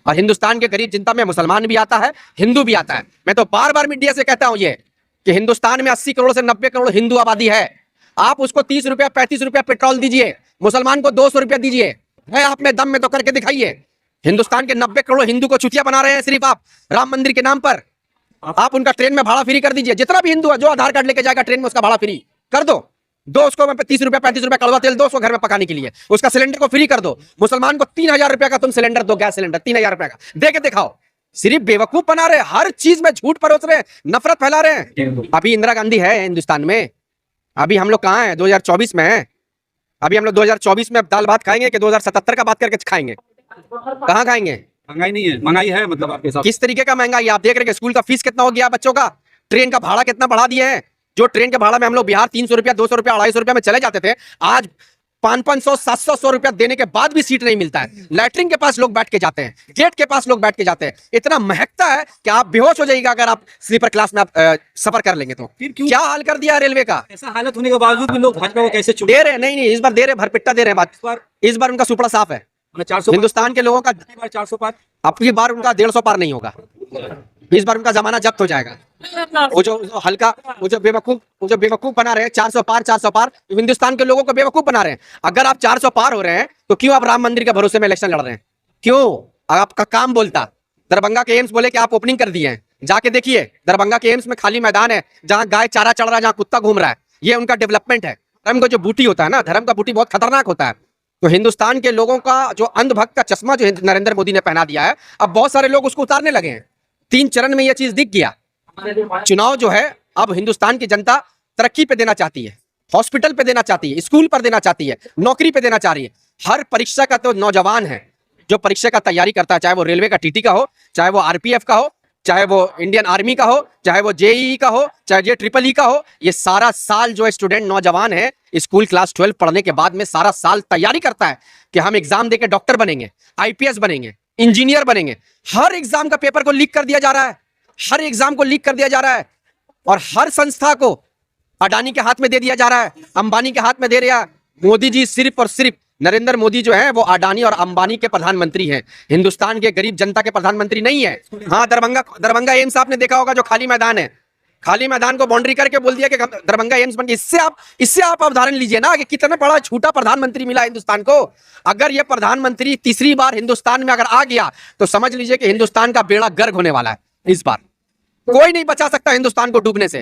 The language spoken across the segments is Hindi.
और हिंदुस्तान के गरीब जनता में मुसलमान भी आता है, हिंदू भी आता है। मैं तो बार बार मीडिया से कहता हूं ये कि हिंदुस्तान में 80 करोड़ से 90 करोड़ हिंदू आबादी है। आप उसको 30 रुपया 35 रुपया पेट्रोल दीजिए, मुसलमान को 200 रुपया दीजिए, है आप में दम में तो करके दिखाइए। हिंदुस्तान के 90 करोड़ हिंदू को चुतिया बना रहे हैं सिर्फ आप राम मंदिर के नाम पर। आप उनका ट्रेन में भाड़ा फ्री कर दीजिए, जितना भी हिंदू है जो आधार कार्ड लेके जाएगा ट्रेन में उसका भाड़ा फ्री कर दो उसको 30 रुपया 35 रुपया कड़वा तेल दो उसको घर में पकाने के लिए, उसका सिलेंडर को फ्री कर दो। मुसलमान को 3000 रुपया का तुम सिलेंडर दो, गैस सिलेंडर 3000 रुपया का दे के दिखाओ। सिर्फ बेवकूफ बना रहे, हर चीज में झूठ परोस रहे, नफरत फैला रहे हैं। अभी इंदिरा गांधी है हिंदुस्तान में, अभी हम लोग कहाँ हैं? 2024 में है। अभी हम लोग 2024 में दाल भात खाएंगे कि 2077 का बात करके खाएंगे? कहाँ खाएंगे? महंगाई नहीं है, महंगाई है मतलब आपके साथ। किस तरीके का महंगाई? आप देख रहे हैं स्कूल का फीस कितना हो गया बच्चों का, ट्रेन का भाड़ा कितना बढ़ा दिए हैं। जो ट्रेन के भाड़ा में हम लोग बिहार 300 रुपया 200 रुपया 250 रुपया में चले जाते थे, आज 500 700 रुपया देने के बाद भी सीट नहीं मिलता है। लैट्रिन के पास लोग बैठ के जाते हैं, गेट के पास लोग बैठ के जाते हैं। इतना महकता है कि आप बेहोश हो जाइएगा अगर आप स्लीपर क्लास में आप सफर कर लेंगे तो। फिर क्यों क्या हाल कर दिया रेलवे का? ऐसा हालत होने के बावजूद भी लोग भाजपा को कैसे चुन दे रहे? नहीं, इस बार दे रहे, भरपिट्टा दे रहे हैं। बात इस बार उनका सुपड़ा साफ है। 400 हिंदुस्तान के लोगों का 400 पार, अब की बार उनका 150 पार नहीं होगा। इस बार उनका जमाना जब्त हो जाएगा। वो जो हल्का वो जो बेवकूफ बना रहे हैं 400 पार हिंदुस्तान के लोगों को बेवकूफ बना रहे हैं। अगर आप 400 पार हो रहे हैं तो क्यों आप राम मंदिर के भरोसे में इलेक्शन लड़ रहे हैं? क्यों? आपका काम बोलता। दरभंगा के एम्स बोले कि आप ओपनिंग कर दिए हैं, जाके देखिए दरभंगा के एम्स में खाली मैदान है, जहां गाय चारा चढ़ रहा है, जहां कुत्ता घूम रहा है। ये उनका डेवलपमेंट है। धर्म का जो बूटी होता है ना, धर्म का बूटी बहुत खतरनाक होता है। तो हिंदुस्तान के लोगों का जो अंधभक्त का चश्मा जो नरेंद्र मोदी ने पहना दिया है, अब बहुत सारे लोग उसको उतारने लगे हैं। 3 चरण में यह चीज दिख गया। चुनाव जो है अब हिंदुस्तान की जनता तरक्की पे देना चाहती है, हॉस्पिटल पे देना चाहती है, स्कूल पर देना चाहती है, नौकरी पे देना चाह रही है। हर परीक्षा का तो नौजवान है जो परीक्षा का तैयारी करता है, चाहे वो रेलवे का टीटी का हो, चाहे वो आरपीएफ का हो, चाहे वो इंडियन आर्मी का हो, चाहे वो जेईई का हो, चाहे ये ट्रिपल ई का हो। ये सारा साल जो स्टूडेंट नौजवान है स्कूल क्लास 12 पढ़ने के बाद में सारा साल तैयारी करता है कि हम एग्जाम देके डॉक्टर बनेंगे, आईपीएस बनेंगे, इंजीनियर बनेंगे। हर एग्जाम का पेपर को लीक कर दिया जा रहा है, हर एग्जाम को लीक कर दिया जा रहा है, और हर संस्था को अडानी के हाथ में दे दिया जा रहा है, अंबानी के हाथ में दे रहा है। मोदी जी सिर्फ और सिर्फ, नरेंद्र मोदी जो है वो अडानी और अंबानी के प्रधानमंत्री हैं, हिंदुस्तान के गरीब जनता के प्रधानमंत्री नहीं है। हाँ, दरभंगा एम्स आपने देखा होगा, जो खाली मैदान है, खाली मैदान को बाउंड्री करके बोल दिया कि दरभंगा एम्स बन गया। इससे आप उदाहरण लीजिए ना कि कितना बड़ा झूठा प्रधानमंत्री मिला हिंदुस्तान को। अगर यह प्रधानमंत्री तीसरी बार हिंदुस्तान में अगर आ गया तो समझ लीजिए कि हिंदुस्तान का बेड़ा गर्क होने वाला है। इस बार कोई नहीं बचा सकता हिंदुस्तान को डूबने से।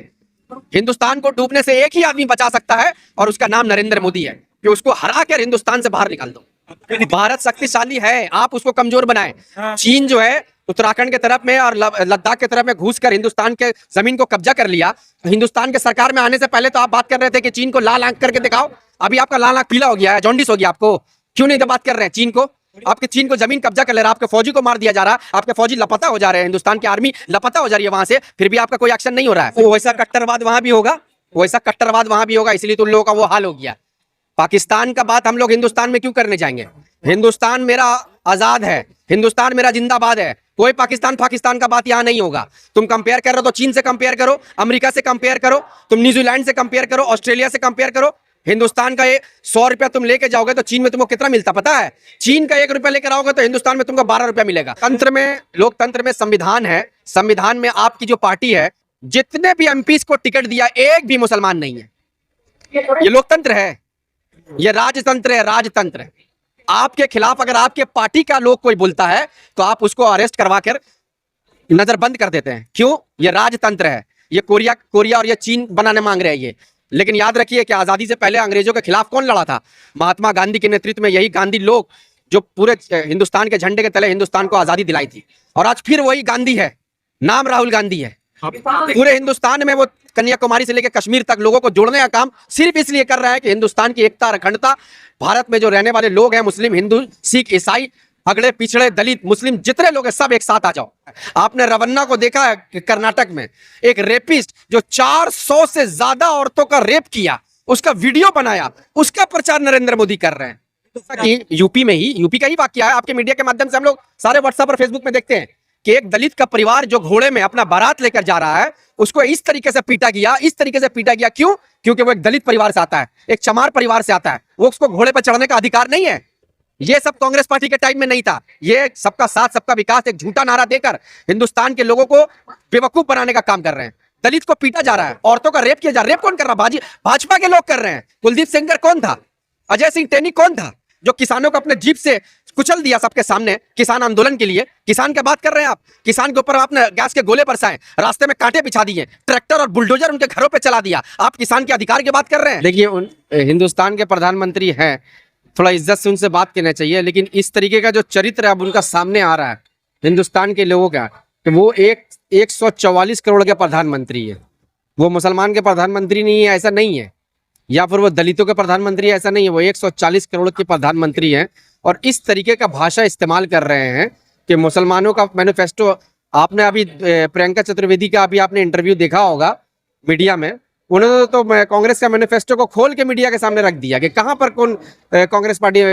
हिंदुस्तान को डूबने से एक ही आदमी बचा सकता है और उसका नाम नरेंद्र मोदी है, कि उसको हरा कर हिंदुस्तान से बाहर निकाल दो। भारत शक्तिशाली है, आप उसको कमजोर बनाएं। चीन जो है उत्तराखंड के तरफ में और लद्दाख के तरफ में घुसकर हिंदुस्तान के जमीन को कब्जा कर लिया। हिंदुस्तान के सरकार में आने से पहले तो आप बात कर रहे थे कि चीन को लाल आंख करके दिखाओ। अभी आपका लाल आंख पीला हो गया है, जॉन्डिस हो गया आपको। क्यों नहीं बात कर रहे हैं चीन को? आपके चीन को जमीन कब्जा कर ले रहा है, आपके फौजी को मार दिया जा रहा है, आपके फौजी लापता हो जा रहे हैं, हिंदुस्तान की आर्मी लापता हो जा रही है वहां से, फिर भी आपका कोई एक्शन नहीं हो रहा है। वैसा कट्टरवाद वहां भी होगा, वैसा कट्टरवाद वहां भी होगा, इसलिए तो उन लोगों का वो हाल हो गया। पाकिस्तान का बात हम लोग हिंदुस्तान में क्यों करने जाएंगे? हिंदुस्तान मेरा आजाद है, हिंदुस्तान मेरा जिंदाबाद है। कोई पाकिस्तान का बात यहाँ नहीं होगा। तुम कंपेयर कर रहे हो तो चीन से कंपेयर करो, अमेरिका से कंपेयर करो, तुम न्यूजीलैंड से कंपेयर करो, ऑस्ट्रेलिया से कंपेयर करो। हिंदुस्तान का ये 100 रुपया तुम लेके जाओगे तो चीन में तुमको कितना मिलता पता है? चीन का 1 रुपया लेकर आओगे तो हिंदुस्तान में तुमको 12 रुपया मिलेगा। तंत्र में, लोकतंत्र में संविधान है, संविधान में आपकी जो पार्टी है, जितने भी एमपीज को टिकट दिया एक भी मुसलमान नहीं है। ये लोकतंत्र है, ये राजतंत्र है, राजतंत्र। आपके खिलाफ अगर आपके पार्टी का लोग कोई बोलता है तो आप उसको अरेस्ट करवा कर नजरबंद कर देते हैं। क्यों? ये राजतंत्र है। ये कोरिया और ये चीन बनाने मांग रहे हैं ये। लेकिन याद रखिए कि आजादी से पहले अंग्रेजों के खिलाफ कौन लड़ा था? महात्मा गांधी के नेतृत्व में यही गांधी लोग जो पूरे हिंदुस्तान के झंडे के तले हिंदुस्तान को आजादी दिलाई थी। और आज फिर वही गांधी है, नाम राहुल गांधी है। पूरे हिंदुस्तान में वो कन्याकुमारी से लेकर कश्मीर तक लोगों को जोड़ने का काम सिर्फ इसलिए कर रहा है कि हिंदुस्तान की एकता और अखंडता, भारत में जो रहने वाले लोग हैं, मुस्लिम, हिंदू, सिख, ईसाई, अगड़े पिछड़े, दलित, मुस्लिम, जितने लोग हैं सब एक साथ आ जाओ। आपने रवन्ना को देखा है कि कर्नाटक में एक रेपिस्ट जो 400 से ज्यादा औरतों का रेप किया, उसका वीडियो बनाया, उसका प्रचार नरेंद्र मोदी कर रहे हैं। कि यूपी का ही वाकया है, आपके मीडिया के माध्यम से हम लोग सारे व्हाट्सएप और फेसबुक में देखते हैं कि एक दलित का परिवार जो घोड़े में अपना बारात लेकर जा रहा है, उसको इस तरीके से पीटा गया, इस तरीके से पीटा गया। क्यों? क्योंकि वो एक दलित परिवार से आता है, एक चमार परिवार से आता है, वो उसको घोड़े पर चढ़ने का अधिकार नहीं है। ये सब कांग्रेस पार्टी के टाइम में नहीं था। ये सबका साथ सबका विकास एक झूठा नारा देकर हिंदुस्तान के लोगों को बेवकूफ बनाने का काम कर रहे हैं। दलित को पीटा जा रहा है, औरतों का रेप किया जा रहा है। रेप कौन कर रहा है? भाजपा के लोग कर रहे हैं। कुलदीप सेंगर कौन था? अजय सिंह टेनी कौन था जो किसानों को अपने जीप से कुचल दिया सबके सामने किसान आंदोलन के लिए? किसान की बात कर रहे हैं आप? किसान के ऊपर आपने गैस के गोले बरसाए, रास्ते में कांटे बिछा दिए, ट्रैक्टर और बुलडोजर उनके घरों पे चला दिया। आप किसान के अधिकार की बात कर रहे हैं? देखिए, हिंदुस्तान के प्रधानमंत्री हैं, थोड़ा इज्जत से उनसे बात करना चाहिए। लेकिन इस तरीके का जो चरित्र अब उनका सामने आ रहा है हिंदुस्तान के लोगों का, कि वो 144 करोड़ के प्रधानमंत्री है। वो मुसलमान के प्रधानमंत्री नहीं है, ऐसा नहीं है, या फिर वो दलितों के प्रधानमंत्री है, ऐसा नहीं है। वो 140 करोड़ के प्रधानमंत्री हैं और इस तरीके का भाषा इस्तेमाल कर रहे हैं कि मुसलमानों का मैनिफेस्टो। आपने अभी प्रियंका चतुर्वेदी का अभी आपने इंटरव्यू देखा होगा मीडिया में, उन्होंने तो कांग्रेस का मैनिफेस्टो को खोल के मीडिया के सामने रख दिया कि कहां पर कौन कांग्रेस पार्टी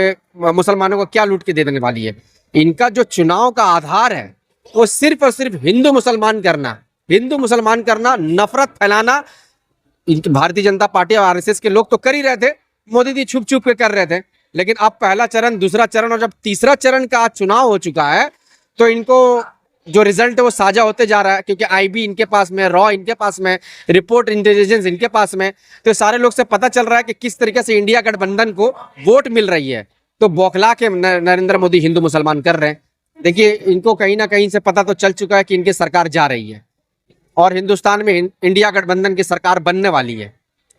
मुसलमानों को क्या लूट के दे देने वाली है। इनका जो चुनाव का आधार है वो सिर्फ और सिर्फ हिंदू मुसलमान करना, नफरत फैलाना। भारतीय जनता पार्टी और आरएसएस के लोग तो कर ही रहे थे, मोदी जी छुप छुप के कर रहे थे। लेकिन अब पहला चरण, दूसरा चरण और जब तीसरा चरण का चुनाव हो चुका है तो इनको जो रिजल्ट है वो साझा होते जा रहा है, क्योंकि आईबी इनके पास में, रॉ इनके पास में, रिपोर्ट इंटेलिजेंस इनके पास में। तो सारे लोग से पता चल रहा है कि किस तरीके से इंडिया गठबंधन को वोट मिल रही है। तो बौखला के नरेंद्र मोदी हिंदू मुसलमान कर रहे हैं। देखिए, इनको कहीं ना कहीं से पता तो चल चुका है कि इनकी सरकार जा रही है और हिंदुस्तान में इंडिया गठबंधन की सरकार बनने वाली है।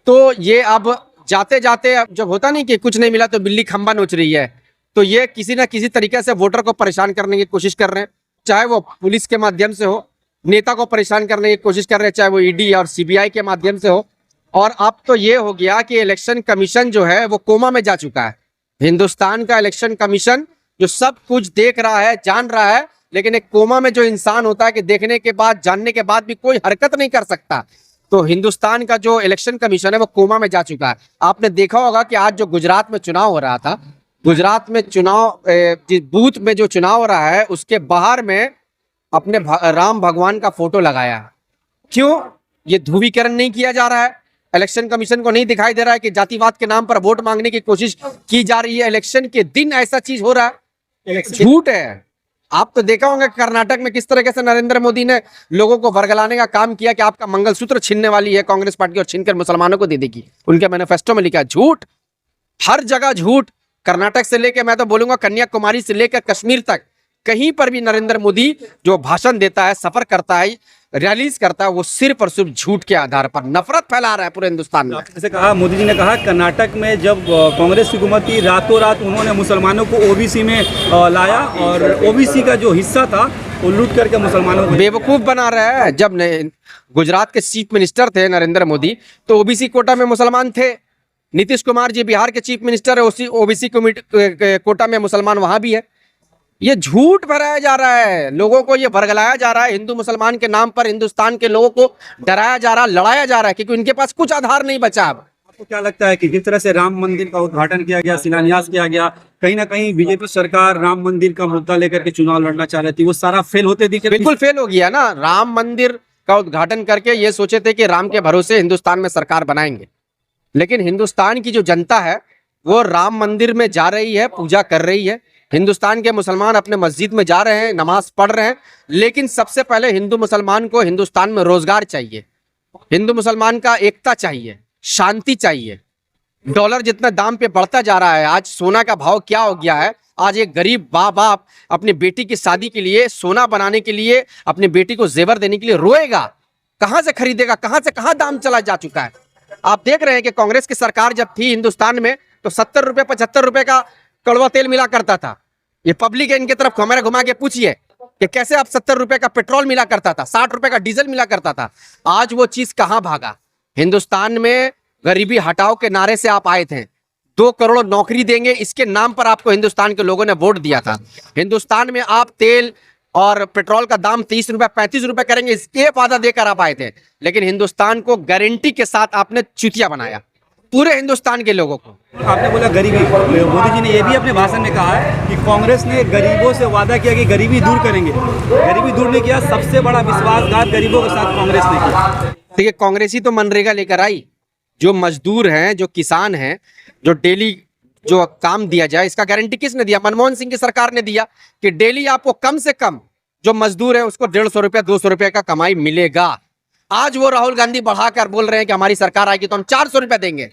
तो ये अब जाते जाते, अब जब होता नहीं कि कुछ नहीं मिला तो बिल्ली खंबा नोच रही है, तो ये किसी ना किसी तरीके से वोटर को परेशान करने की कोशिश कर रहे हैं, चाहे वो पुलिस के माध्यम से हो, नेता को परेशान करने की कोशिश कर रहे हैं, चाहे वो ईडी और सीबीआई के माध्यम से हो। और अब तो ये हो गया कि इलेक्शन कमीशन जो है वो कोमा में जा चुका है। हिंदुस्तान का इलेक्शन कमीशन जो सब कुछ देख रहा है, जान रहा है, लेकिन एक कोमा में जो इंसान होता है कि देखने के बाद, जानने के बाद भी कोई हरकत नहीं कर सकता, तो हिंदुस्तान का जो इलेक्शन कमीशन है वो कोमा में जा चुका है। आपने देखा होगा कि आज जो गुजरात में चुनाव हो रहा था, गुजरात में चुनाव, जिस बूथ में जो चुनाव हो रहा है उसके बाहर में अपने राम भगवान का फोटो लगाया। क्यों? ये ध्रुवीकरण नहीं किया जा रहा है? इलेक्शन कमीशन को नहीं दिखाई दे रहा है कि जातिवाद के नाम पर वोट मांगने की कोशिश की जा रही है? इलेक्शन के दिन ऐसा चीज हो रहा है, झूठ है। आप तो देखा होगा कर्नाटक में किस तरीके से नरेंद्र मोदी ने लोगों को वर्गलाने का काम किया कि आपका मंगलसूत्र छीनने वाली है कांग्रेस पार्टी और छीनकर मुसलमानों को दे देगी। उनके मैनिफेस्टो में लिखा है। झूठ, हर जगह झूठ। कर्नाटक से लेकर, मैं तो बोलूंगा कन्याकुमारी से लेकर कश्मीर तक, कहीं पर भी नरेंद्र मोदी जो भाषण देता है, सफर करता है, रैलीज करता है, वो सिर्फ और सिर्फ झूठ के आधार पर नफरत फैला रहा है पूरे हिंदुस्तान में। जैसे कहा, मोदी जी ने कहा कर्नाटक में जब कांग्रेस की हुकूमत थी, रातों रात उन्होंने मुसलमानों को ओबीसी में लाया और ओबीसी का जो हिस्सा था वो लूट करके मुसलमानों को बेवकूफ बना रहा है। जब गुजरात के चीफ मिनिस्टर थे नरेंद्र मोदी, तो ओबीसी कोटा में मुसलमान थे। नीतीश कुमार जी बिहार के चीफ मिनिस्टर है, उसी ओबीसी कोटा में मुसलमान वहां भी है। ये झूठ फैलाया जा रहा है, लोगों को ये वर्गलाया जा रहा है, हिंदू मुसलमान के नाम पर हिंदुस्तान के लोगों को डराया जा रहा है, लड़ाया जा रहा है, क्योंकि इनके पास कुछ आधार नहीं बचा। अब आपको क्या लगता है कि जिस तरह से राम मंदिर का उद्घाटन किया गया, शिलान्यास किया गया, कहीं ना कहीं बीजेपी सरकार राम मंदिर का मुद्दा लेकर के चुनाव लड़ना चाह रही थी, वो सारा फेल होते दिखे? बिल्कुल फेल हो गया ना। राम मंदिर का उद्घाटन करके ये सोचे थे कि राम के भरोसे हिंदुस्तान में सरकार बनाएंगे, लेकिन हिंदुस्तान की जो जनता है वो राम मंदिर में जा रही है, पूजा कर रही है। हिंदुस्तान के मुसलमान अपने मस्जिद में जा रहे हैं, नमाज पढ़ रहे हैं, लेकिन सबसे पहले हिंदू मुसलमान को हिंदुस्तान में रोजगार चाहिए, हिंदू मुसलमान का एकता चाहिए, शांति चाहिए। डॉलर जितना दाम पे बढ़ता जा रहा है, आज सोना का भाव क्या हो गया है। आज एक गरीब बाप अपनी बेटी की शादी के लिए, सोना बनाने के लिए, अपनी बेटी को जेवर देने के लिए रोएगा, कहां से खरीदेगा? कहां से कहां दाम चला जा चुका है। आप देख रहे हैं कि कांग्रेस की सरकार जब थी हिंदुस्तान में तो 70 रुपए 75 रुपए का कड़वा तेल मिला करता था। ये पब्लिक है, इनके तरफ कैमरा घुमा के पूछिए कि कैसे आप 70 रुपए का पेट्रोल मिला करता था, 60 रुपए का डीजल मिला करता था। आज वो चीज कहां भागा? हिंदुस्तान में गरीबी हटाओ के नारे से आप आए थे, 2 करोड़ नौकरी देंगे, इसके नाम पर आपको हिंदुस्तान के लोगों ने वोट दिया था। हिंदुस्तान में आप तेल और पेट्रोल का दाम 30 रुपए 35 रुपए करेंगे, इसके वादा देकर आप आए थे, लेकिन हिंदुस्तान को गारंटी के साथ आपने चुतिया बनाया, पूरे हिंदुस्तान के लोगों को। आपने बोला गरीबी, मोदी जी ने यह भी अपने भाषण में कहा है कि कांग्रेस ने गरीबों से वादा किया कि गरीबी दूर करेंगे, गरीबी दूर नहीं किया। सबसे बड़ा विश्वासघात गरीबों के साथ कांग्रेस ने किया। देखिए, कांग्रेस ही तो मनरेगा लेकर आई। जो मजदूर हैं, जो किसान हैं, जो डेली जो काम दिया जाए, इसका गारंटी किसने दिया? मनमोहन सिंह की सरकार ने दिया कि डेली आपको कम से कम जो मजदूर है उसको 150 रुपया 200 रुपया का कमाई मिलेगा। आज वो राहुल गांधी बढ़ाकर बोल रहे हैं कि हमारी सरकार आएगी तो हम 400 रुपया देंगे।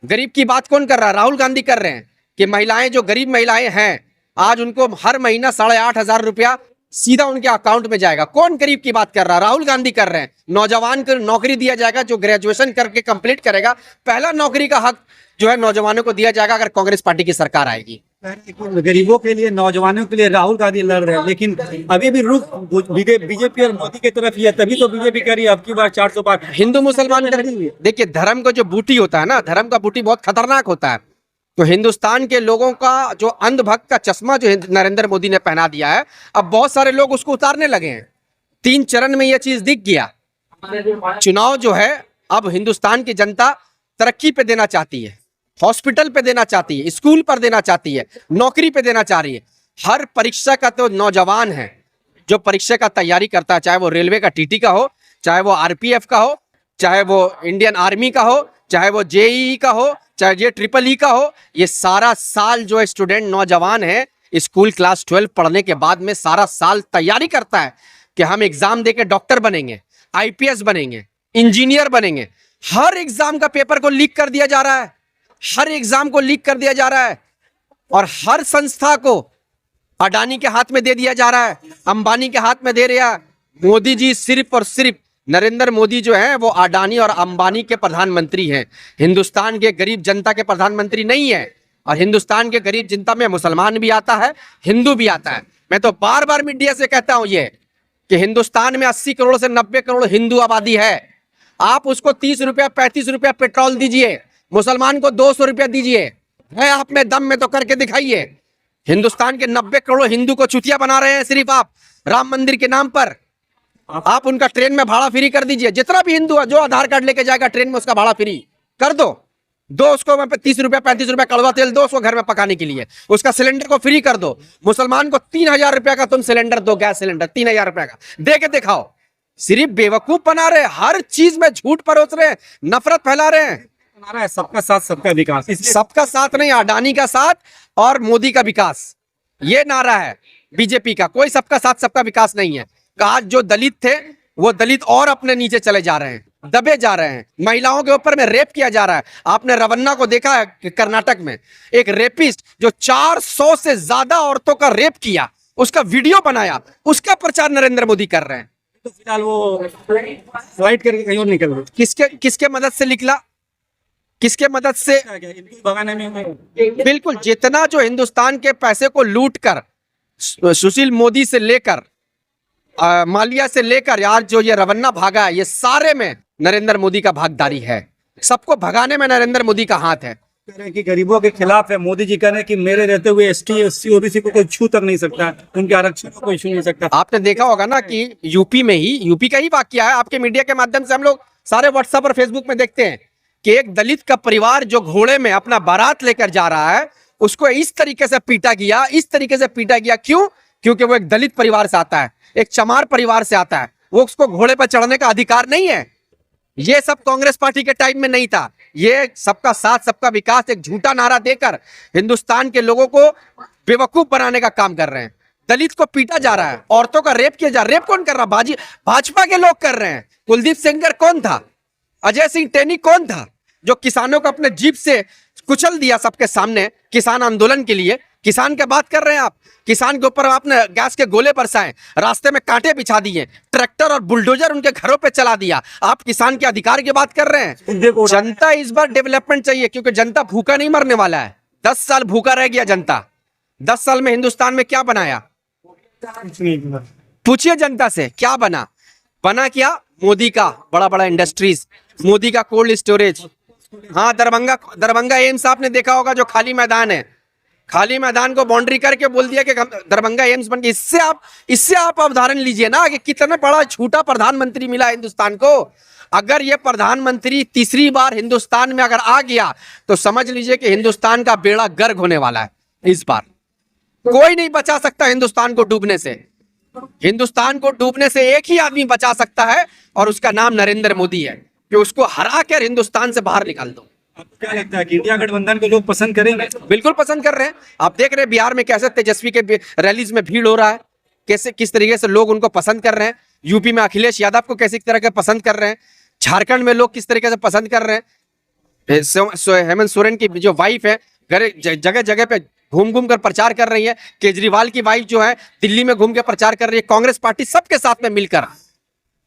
गरीब की बात कौन कर रहा है? राहुल गांधी कर रहे हैं कि महिलाएं, जो गरीब महिलाएं हैं, आज उनको हर महीना 8,500 रुपया सीधा उनके अकाउंट में जाएगा। कौन गरीब की बात कर रहा है? राहुल गांधी कर रहे हैं। नौजवान को नौकरी दिया जाएगा, जो ग्रेजुएशन करके कंप्लीट करेगा, पहला नौकरी का हक जो है नौजवानों को दिया जाएगा अगर कांग्रेस पार्टी की सरकार आएगी। गरीबों के लिए, नौजवानों के लिए राहुल गांधी लड़ रहे हैं, लेकिन अभी भी रुख बीजेपी और मोदी की तरफ ही है, तभी तो बीजेपी कह रही है अब की बार 400 पार। हिंदू मुसलमान देखिए, धर्म का जो बूटी होता है ना, धर्म का बूटी बहुत खतरनाक होता है। तो हिंदुस्तान के लोगों का जो अंधभक्त का चश्मा जो नरेंद्र मोदी ने पहना दिया है, अब बहुत सारे लोग उसको उतारने लगे हैं। 3 चरण में यह चीज दिख गया। चुनाव जो है अब हिंदुस्तान की जनता तरक्की पे देना चाहती है, हॉस्पिटल पे देना चाहती है, स्कूल पर देना चाहती है, नौकरी पे देना चाह रही है। हर परीक्षा का तो नौजवान है जो परीक्षा का तैयारी करता है, चाहे वो रेलवे का टीटी का हो, चाहे वो आरपीएफ का हो, चाहे वो इंडियन आर्मी का हो, चाहे वो जेईई का हो, चाहे ये ट्रिपल ई का हो। ये सारा साल जो स्टूडेंट नौजवान है स्कूल क्लास 12 पढ़ने के बाद में सारा साल तैयारी करता है कि हम एग्जाम देके डॉक्टर बनेंगे, आईपीएस बनेंगे, इंजीनियर बनेंगे। हर एग्जाम का पेपर को लीक कर दिया जा रहा है, हर एग्जाम को लीक कर दिया जा रहा है, और हर संस्था को अडानी के हाथ में दे दिया जा रहा है, अंबानी के हाथ में दे रहा है। मोदी जी सिर्फ और सिर्फ, नरेंद्र मोदी जो है वो अडानी और अंबानी के प्रधानमंत्री हैं, हिंदुस्तान के गरीब जनता के प्रधानमंत्री नहीं है। और हिंदुस्तान के गरीब जनता में मुसलमान भी आता है, हिंदू भी आता है। मैं तो बार बार मीडिया से कहता हूं ये कि हिंदुस्तान में 80 करोड़ से 90 करोड़ हिंदू आबादी है। आप उसको 30 रुपया 35 रुपया पेट्रोल दीजिए, मुसलमान को 200 रुपया दीजिए, है आप में दम में तो करके दिखाइए। हिंदुस्तान के 90 करोड़ हिंदू को चुतिया बना रहे हैं सिर्फ आप राम मंदिर के नाम पर। आप उनका ट्रेन में भाड़ा फ्री कर दीजिए। जितना भी हिंदू है जो आधार कार्ड लेके जाएगा ट्रेन में उसका भाड़ा फ्री कर दो। उसको 30 रुपया 35 रुपया कड़वा तेल दो उसको घर में पकाने के लिए, उसका सिलेंडर को फ्री कर दो। मुसलमान को 3,000 रुपया का तुम सिलेंडर दो, गैस सिलेंडर 3,000 रुपया का दे के दिखाओ। सिर्फ बेवकूफ बना रहे, हर चीज में झूठ परोस रहे, नफरत फैला रहे हैं। नारा है सबका साथ सबका विकास, सबका साथ नहीं, अडानी का साथ और मोदी का विकास, ये नारा है बीजेपी का। कोई सबका साथ सबका विकास नहीं है। आज जो दलित थे वो दलित और अपने नीचे चले जा रहे हैं, दबे जा रहे हैं। महिलाओं के ऊपर में रेप किया जा रहा है। आपने रवन्ना को देखा है कर्नाटक में, एक रेपिस्ट जो 400 से ज्यादा औरतों का रेप किया, उसका वीडियो बनाया, उसका प्रचार नरेंद्र मोदी कर रहे हैं। तो फिलहाल वो फ्लाइट करके कहीं और निकल गए। किसके मदद से निकला? किसके मदद से? भगाने में बिल्कुल। जितना जो हिंदुस्तान के पैसे को लूट कर सुशील मोदी से लेकर मालिया से लेकर यार जो ये रवन्ना भागा है, ये सारे में नरेंद्र मोदी का भागीदारी है। सबको भगाने में नरेंद्र मोदी का हाथ है। कह रहे हैं कि गरीबों के खिलाफ है। मोदी जी कह रहे हैं कि मेरे रहते हुए एसटी एससी ओबीसी को कोई छू तक नहीं सकता, उनके आरक्षण को कोई छू नहीं सकता। आपने देखा होगा ना कि यूपी में ही, यूपी का ही वाकया है, आपके मीडिया के माध्यम से हम लोग सारे व्हाट्सएप और फेसबुक में देखते हैं कि एक दलित का परिवार जो घोड़े में अपना बारात लेकर जा रहा है, उसको इस तरीके से पीटा गया, इस तरीके से पीटा गया। क्यों? क्योंकि वो एक दलित परिवार से आता है, एक चमार परिवार से आता है, वो उसको घोड़े पर चढ़ने का अधिकार नहीं है। ये सब कांग्रेस पार्टी के टाइम में नहीं था। ये सबका साथ सबका विकास एक झूठा नारा देकर हिंदुस्तान के लोगों को बेवकूफ बनाने का काम कर रहे हैं। दलित को पीटा जा रहा है, औरतों का रेप किया जा रहा है। रेप कौन कर रहा है? भाजपा के लोग कर रहे हैं। कुलदीप सेंगर कौन था? अजय सिंह टेनी कौन था जो किसानों को अपने जीप से कुचल दिया सबके सामने किसान आंदोलन के लिए? किसान की बात कर रहे हैं आप? किसान के ऊपर आपने गैस के गोले बरसाए, रास्ते में कांटे बिछा दिए, ट्रैक्टर और बुलडोजर उनके घरों पे चला दिया। आप किसान के अधिकार की बात कर रहे हैं? जनता इस बार डेवलपमेंट चाहिए, क्योंकि जनता भूखा नहीं मरने वाला है। 10 साल भूखा रह गया जनता। 10 साल में हिंदुस्तान में क्या बनाया? पूछिए जनता से क्या बना। बना क्या? मोदी का बड़ा बड़ा इंडस्ट्रीज, मोदी का कोल्ड स्टोरेज। हाँ, दरभंगा एम्स आपने देखा होगा, जो खाली मैदान है, खाली मैदान को बाउंड्री करके बोल दिया कि दरभंगा एम्स बन गया। इससे आप उदाहरण लीजिए ना कि कितना बड़ा झूठा प्रधानमंत्री मिला हिंदुस्तान को। अगर ये प्रधानमंत्री तीसरी बार हिंदुस्तान में अगर आ गया तो समझ लीजिए कि हिंदुस्तान का बेड़ा गर्क होने वाला है। इस बार कोई नहीं बचा सकता हिंदुस्तान को डूबने से। हिंदुस्तान को डूबने से एक ही आदमी बचा सकता है और उसका नाम नरेंद्र मोदी है, कि उसको हरा कर हिंदुस्तान से बाहर निकाल दो। आपको क्या लगता है कि इंडिया गठबंधन को लोग पसंद करेंगे? बिल्कुल पसंद कर रहे हैं। आप देख रहे हैं बिहार में कैसे तेजस्वी के रैलीज में भीड़ हो रहा है, कैसे किस तरीके से लोग उनको पसंद कर रहे हैं। यूपी में अखिलेश यादव को कैसी तरह के पसंद कर रहे हैं। झारखंड में लोग किस तरीके से पसंद कर रहे हैं। हेमंत सोरेन की जो वाइफ है जगह जगह पे घूम घूम कर प्रचार कर रही है। केजरीवाल की वाइफ जो है दिल्ली में घूम के प्रचार कर रही है। कांग्रेस पार्टी सबके साथ में मिलकर।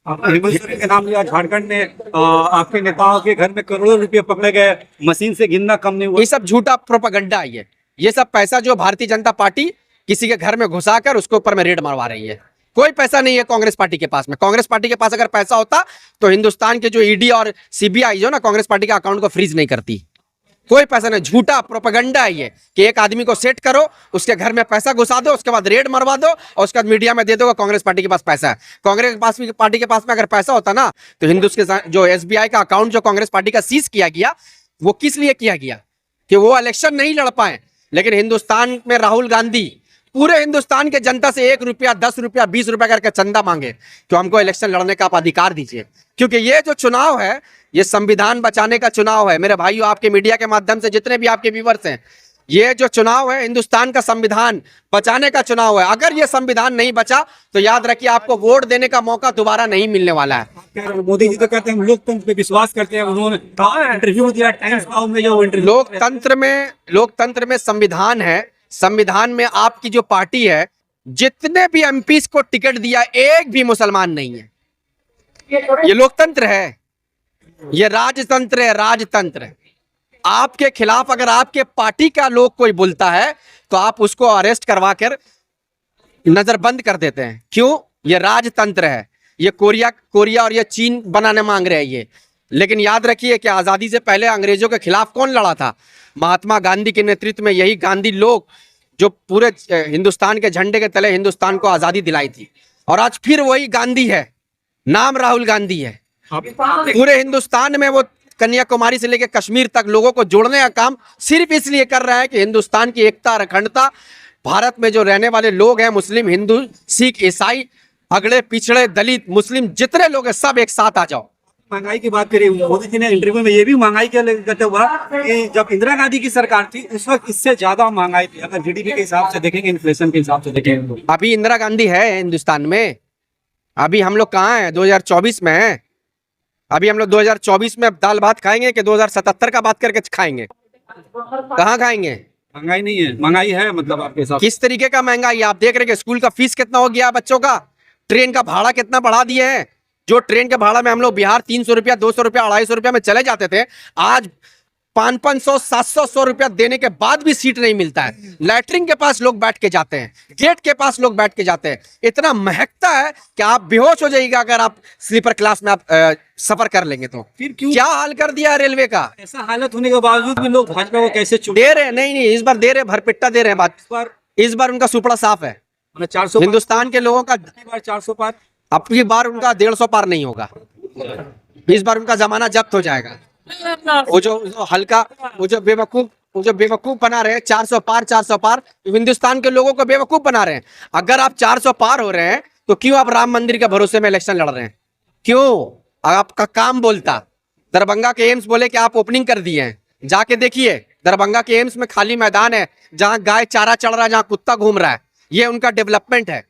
हेमंत सोरेन के नाम लिया, झारखंड में आपके नेताओं के घर में करोड़ों रुपए पकड़े गए, मशीन से गिनना कम नहीं हुआ। ये सब झूठा प्रोपेगेंडा है। ये सब पैसा जो भारतीय जनता पार्टी किसी के घर में घुसाकर उसके ऊपर में रेड मरवा रही है। कोई पैसा नहीं है कांग्रेस पार्टी के पास में। कांग्रेस पार्टी के पास अगर पैसा होता तो हिंदुस्तान के जो ईडी और सीबीआई जो ना कांग्रेस पार्टी के अकाउंट को फ्रीज नहीं करती। कोई पैसा नहीं, झूठा प्रोपेगेंडा है ये कि एक आदमी को सेट करो, उसके घर में पैसा घुसा दो, उसके बाद रेड मरवा दो और उसके बाद मीडिया में दे दो कांग्रेस पार्टी के पास पैसा है। कांग्रेस पार्टी के पास में अगर पैसा होता ना तो हिंदुस्तान जो एसबीआई का अकाउंट जो कांग्रेस पार्टी का सीज किया गया वो किस लिए किया गया कि वो इलेक्शन नहीं लड़ पाए। लेकिन हिंदुस्तान में राहुल गांधी पूरे हिंदुस्तान के जनता से 1 रुपया 10 रुपया 20 रुपया करके चंदा मांगे कि हमको इलेक्शन लड़ने का आप अधिकार दीजिए। क्योंकि ये जो चुनाव है ये संविधान बचाने का चुनाव है। मेरे भाइयों, आपके मीडिया के माध्यम से जितने भी आपके व्यूअर्स हैं, ये जो चुनाव है हिंदुस्तान का संविधान बचाने का चुनाव है। अगर ये संविधान नहीं बचा तो याद रखिए आपको वोट देने का मौका दोबारा नहीं मिलने वाला है। मोदी जी तो कहते हैं हम लोकतंत्र पे विश्वास करते हैं। उन्होंने इंटरव्यू दिया टाइम्स नाउ में, जो इंटरव्यू लोकतंत्र में संविधान है। संविधान में आपकी जो पार्टी है जितने भी एमपीज को टिकट दिया एक भी मुसलमान नहीं है। ये लोकतंत्र है, ये राजतंत्र है। राजतंत्र आपके खिलाफ अगर आपके पार्टी का लोग कोई बोलता है तो आप उसको अरेस्ट करवा कर नजरबंद कर देते हैं। क्यों? ये राजतंत्र है। ये कोरिया और ये चीन बनाने मांग रहे हैं ये। लेकिन याद रखिए कि आजादी से पहले अंग्रेजों के खिलाफ कौन लड़ा था? महात्मा गांधी के नेतृत्व में यही गांधी लोग जो पूरे हिंदुस्तान के झंडे के तले हिंदुस्तान को आजादी दिलाई थी। और आज फिर वही गांधी है, नाम राहुल गांधी है। पूरे हिंदुस्तान में वो कन्याकुमारी से लेकर कश्मीर तक लोगों को जोड़ने का काम सिर्फ इसलिए कर रहा है कि हिंदुस्तान की एकता और अखंडता, भारत में जो रहने वाले लोग हैं, मुस्लिम, हिंदू, सिख, ईसाई, अगड़े पिछड़े, दलित, मुस्लिम जितने लोग हैं सब एक साथ आ जाओ। महंगाई की बात करिए, मोदी जी ने इंटरव्यू में ये भी महंगाई के कहते हुआ कि जब इंदिरा गांधी की सरकार थी उस वक्त इससे ज्यादा महंगाई थी। अगर जीडीपी के हिसाब से देखेंगे, इन्फ्लेशन के हिसाब से देखेंगे तो अभी इंदिरा गांधी है हिंदुस्तान में। अभी हम लोग कहाँ हैं? 2024 में हैं। अभी हम लोग 2024 में दाल भात खाएंगे कि 2077 का बात करके खाएंगे? कहाँ खाएंगे? महंगाई नहीं है, महंगाई है। मतलब आपके हिसाब किस तरीके का महंगाई? आप देख रहे हैं कि स्कूल का फीस कितना हो गया बच्चों का, ट्रेन का भाड़ा कितना बढ़ा दिए हैं। जो ट्रेन के भाड़ा में हम लोग बिहार 300 रुपया, 200 रुपया, 250 रुपया में चले जाते थे, आज 500, 700, 100 रुपया देने के बाद भी सीट नहीं मिलता है। लैटरिन के पास लोग बैठ के जाते हैं, गेट के पास लोग बैठ के जाते हैं। इतना महकता है कि आप बेहोश हो जाइएगा अगर आप स्लीपर क्लास में आप सफर कर लेंगे तो। फिर क्यों क्या हाल कर दिया रेलवे का? ऐसा हालत होने के बावजूद भी लोग भाजपा को कैसे दे रहे हैं? नहीं, इस बार दे रहे, भरपिट्टा दे रहे हैं। बात इस बार उनका सुपड़ा साफ है। 400 हिंदुस्तान के लोगों का 400 पार, अब की बार उनका 150 पार नहीं होगा। इस बार उनका जमाना जब्त हो जाएगा। वो जो बेवकूफ बना रहे हैं 400 पार हिंदुस्तान के लोगों को बेवकूफ बना रहे हैं। अगर आप 400 पार हो रहे हैं तो क्यों आप राम मंदिर के भरोसे में इलेक्शन लड़ रहे हैं? क्यों? आपका काम बोलता। दरभंगा के एम्स बोले कि आप ओपनिंग कर दिए हैं, जाके देखिए दरभंगा के एम्स में खाली मैदान है, जहां गाय चारा चढ़ रहा है, जहां कुत्ता घूम रहा है। ये उनका डेवलपमेंट है।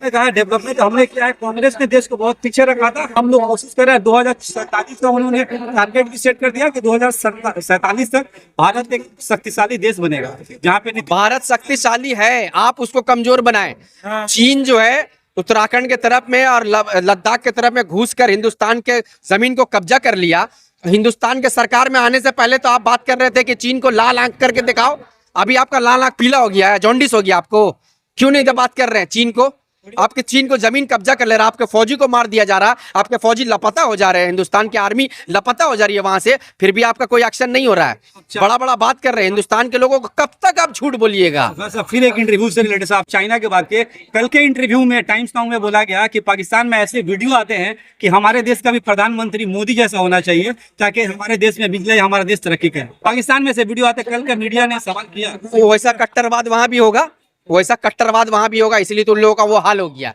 कहा डेवलपमेंट हमने किया है। कांग्रेस ने देश को बहुत पीछे रखा था। हम लोग कोशिश कर रहे हैं 2047 का उन्होंने टारगेट भी सेट कर दिया कि 2047 तक भारत एक शक्तिशाली देश बनेगा, जहाँ पे भारत शक्तिशाली है, आप उसको कमजोर बनाएं। चीन जो है उत्तराखंड के तरफ में और लद्दाख के तरफ में घुसकर हिंदुस्तान के जमीन को कब्जा कर लिया। हिंदुस्तान के सरकार में आने से पहले तो आप बात कर रहे थे कि चीन को लाल आंख करके दिखाओ। अभी आपका लाल आंख पीला हो गया है, जॉन्डिस हो गया आपको। क्यों नहीं बात कर रहे हैं चीन को? आपके चीन को जमीन कब्जा कर ले रहा, आपके फौजी को मार दिया जा रहा, आपके फौजी लापता हो जा रहे हैं, हिंदुस्तान की आर्मी लापता हो जा रही है वहां से, फिर भी आपका कोई एक्शन नहीं हो रहा है। बड़ा बड़ा बात कर रहे हैं हिंदुस्तान के लोगों को। कब तक आप झूठ बोलिएगा? फिर एक इंटरव्यू से रिलेटेड साहब, चाइना के बाद के कल के इंटरव्यू में टाइम्स नाउ में बोला गया कि पाकिस्तान में ऐसे वीडियो आते हैं कि हमारे देश का भी प्रधानमंत्री मोदी जैसा होना चाहिए ताकि हमारे देश में बिजली, हमारा देश तरक्की करे। पाकिस्तान में से वीडियो आते, कल का मीडिया ने सवाल किया वैसा कट्टरवाद वहां भी होगा, वैसा कट्टरवाद वहां भी होगा, इसलिए तो उन लोगों का वो हाल हो गया।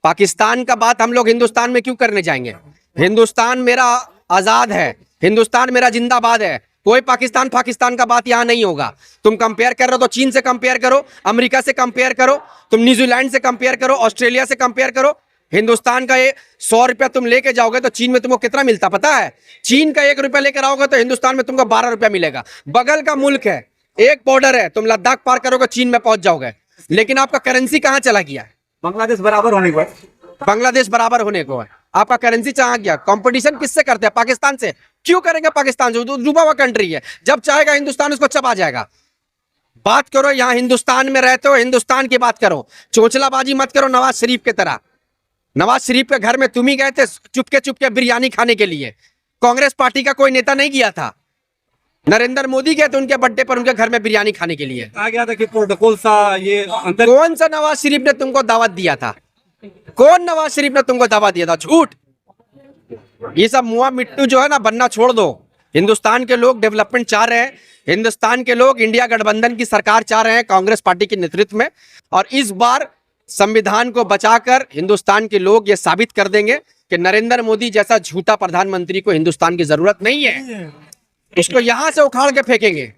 पाकिस्तान का बात हम लोग हिंदुस्तान में क्यों करने जाएंगे? हिंदुस्तान मेरा आजाद है, हिंदुस्तान मेरा जिंदाबाद है। कोई पाकिस्तान पाकिस्तान का बात यहाँ नहीं होगा। तुम कंपेयर कर रहे हो तो चीन से कंपेयर करो, अमेरिका से कंपेयर करो, तुम न्यूजीलैंड से कंपेयर करो, ऑस्ट्रेलिया से कंपेयर करो। हिंदुस्तान का ये 100 रुपया तुम लेके जाओगे तो चीन में तुमको कितना मिलता पता है? चीन का 1 रुपया लेकर आओगे तो हिंदुस्तान में तुमको 12 रुपया मिलेगा। बगल का मुल्क है, एक बॉर्डर है, तुम लद्दाख पार करोगे चीन में पहुंच जाओगे। लेकिन आपका करेंसी कहाँ चला गया है? बांग्लादेश बराबर होने के बाद बांग्लादेश बराबर होने को है, आपका करेंसी कहाँ गया? कंपटीशन किससे करते हैं? पाकिस्तान से। क्यों करेंगे पाकिस्तान से? डूबा हुआ कंट्री है, जब चाहेगा हिंदुस्तान उसको चबा जाएगा। बात करो यहाँ हिंदुस्तान में रहते हो, हिंदुस्तान की बात करो, चोंचलाबाजी मत करो नवाज शरीफ की तरह। नवाज शरीफ के घर में तुम ही गए थे चुपके चुपके बिरयानी खाने के लिए, कांग्रेस पार्टी का कोई नेता नहीं गया था। नरेंद्र मोदी गए थे उनके बर्थडे पर उनके घर में बिरयानी खाने के लिए। कहा गया था कि प्रोटोकॉल सा ये अंदर। कौन सा नवाज शरीफ ने तुमको दावत दिया था? कौन नवाज शरीफ ने तुमको दावत दिया था? झूठ। ये सब मुआ मिट्टू जो है ना बनना छोड़ दो। हिंदुस्तान के लोग डेवलपमेंट चाह रहे हैं, हिंदुस्तान के लोग इंडिया गठबंधन की सरकार चाह रहे हैं कांग्रेस पार्टी के नेतृत्व में। और इस बार संविधान को बचाकर हिंदुस्तान के लोग ये साबित कर देंगे कि नरेंद्र मोदी जैसा झूठा प्रधानमंत्री को हिंदुस्तान की जरूरत नहीं है। इसको यहां से उखाड़ के फेंकेंगे।